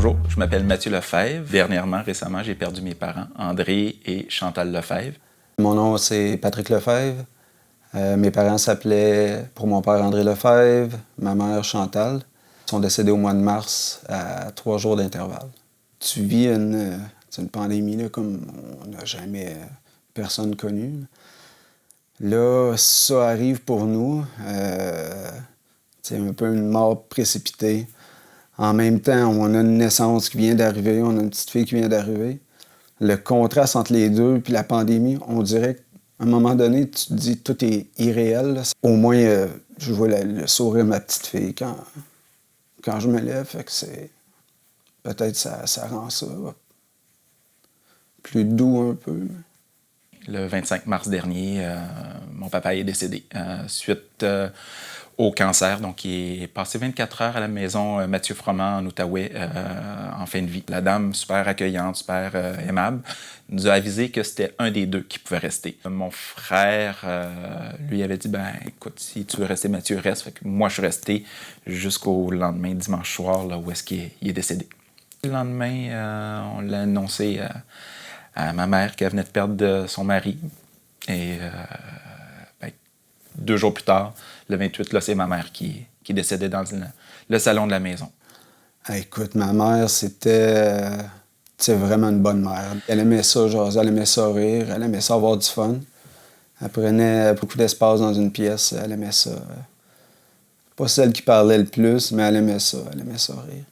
Bonjour, je m'appelle Mathieu Lefebvre. Récemment, j'ai perdu mes parents, André et Chantal Lefebvre. Mon nom, c'est Patrick Lefebvre. Mes parents s'appelaient, pour mon père, André Lefebvre, ma mère, Chantal. Ils sont décédés au mois de mars à 3 jours d'intervalle. Tu vis une pandémie là, comme on n'a jamais personne connu. Là, ça arrive pour nous. C'est un peu une mort précipitée. En même temps, on a une naissance qui vient d'arriver, on a une petite fille qui vient d'arriver. Le contraste entre les deux puis la pandémie, on dirait qu'à un moment donné, tu te dis tout est irréel. Là. Au moins, je vois le sourire de ma petite fille quand je me lève. Fait que c'est. Peut-être ça rend ça plus doux un peu. Le 25 mars dernier, mon papa est décédé suite au cancer. Donc, il est passé 24 heures à la maison Mathieu Froment en Outaouais en fin de vie. La dame, super accueillante, super aimable, nous a avisé que c'était un des deux qui pouvait rester. Mon frère, lui, avait dit, ben écoute, si tu veux rester, Mathieu, reste. Fait que moi, je suis resté jusqu'au lendemain, dimanche soir, là, où est-ce qu'il est décédé. Le lendemain, on l'a annoncé à ma mère qui venait de perdre son mari. Et 2 jours plus tard, le 28, là, c'est ma mère qui décédait dans le salon de la maison. Écoute, ma mère, c'était vraiment une bonne mère. Elle aimait ça jaser, elle aimait ça rire, elle aimait ça avoir du fun. Elle prenait beaucoup d'espace dans une pièce, elle aimait ça. Pas celle qui parlait le plus, mais elle aimait ça rire.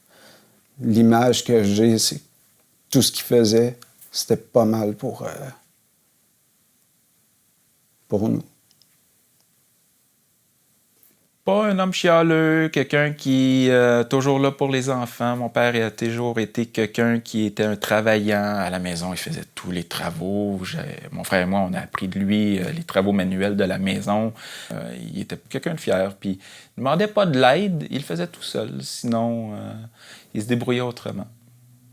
L'image que j'ai, c'est tout ce qu'il faisait, c'était pas mal pour nous. Pas un homme chialeux, quelqu'un qui est toujours là pour les enfants. Mon père a toujours été quelqu'un qui était un travaillant à la maison. Il faisait tous les travaux. Mon frère et moi, on a appris de lui les travaux manuels de la maison. Il était quelqu'un de fier. Puis, il ne demandait pas de l'aide, il le faisait tout seul. Sinon, il se débrouillait autrement.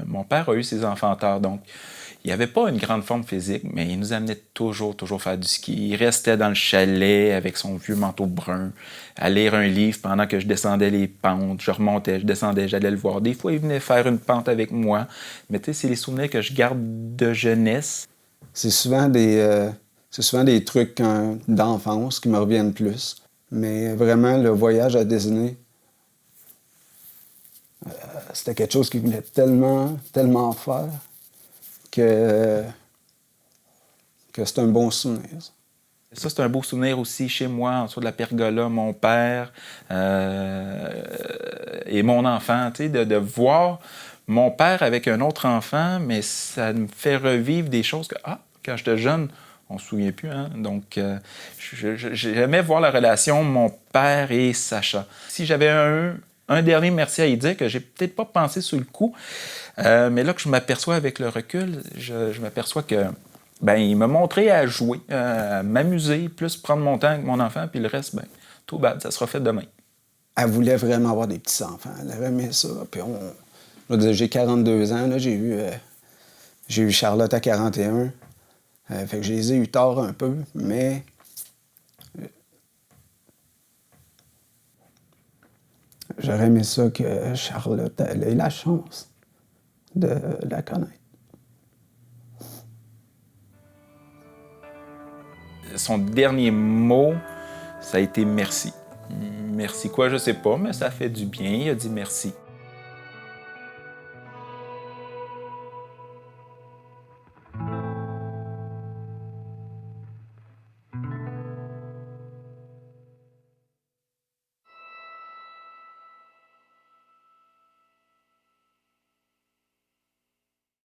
Mon père a eu ses enfants tard, donc il n'avait pas une grande forme physique, mais il nous amenait toujours faire du ski. Il restait dans le chalet avec son vieux manteau brun, à lire un livre pendant que je descendais les pentes. Je remontais, je descendais, j'allais le voir. Des fois, il venait faire une pente avec moi. Mais tu sais, c'est les souvenirs que je garde de jeunesse. C'est souvent des trucs d'enfance qui me reviennent plus. Mais vraiment, le voyage à Disney, c'était quelque chose qu'il voulait tellement faire que c'est un bon souvenir. Ça, c'est un beau souvenir aussi chez moi, en dessous de la pergola, mon père et mon enfant, tu sais, de voir mon père avec un autre enfant, mais ça me fait revivre des choses que, quand j'étais jeune, on ne se souvient plus, hein? Donc, j'aimais voir la relation mon père et Sacha. Si j'avais un dernier merci à y dire, que j'ai peut-être pas pensé sur le coup, mais là que je m'aperçois avec le recul, je m'aperçois que il m'a montré à jouer, à m'amuser, plus prendre mon temps avec mon enfant, puis le reste, tout bad, ça sera fait demain. Elle voulait vraiment avoir des petits-enfants. Elle aimait ça. Puis je veux dire, j'ai 42 ans, là, j'ai eu Charlotte à 41. Fait que je les ai eu tard un peu, mais j'aurais aimé ça que Charlotte elle ait la chance de la connaître. Son dernier mot, ça a été merci. Merci quoi, je sais pas, mais ça fait du bien. Il a dit merci.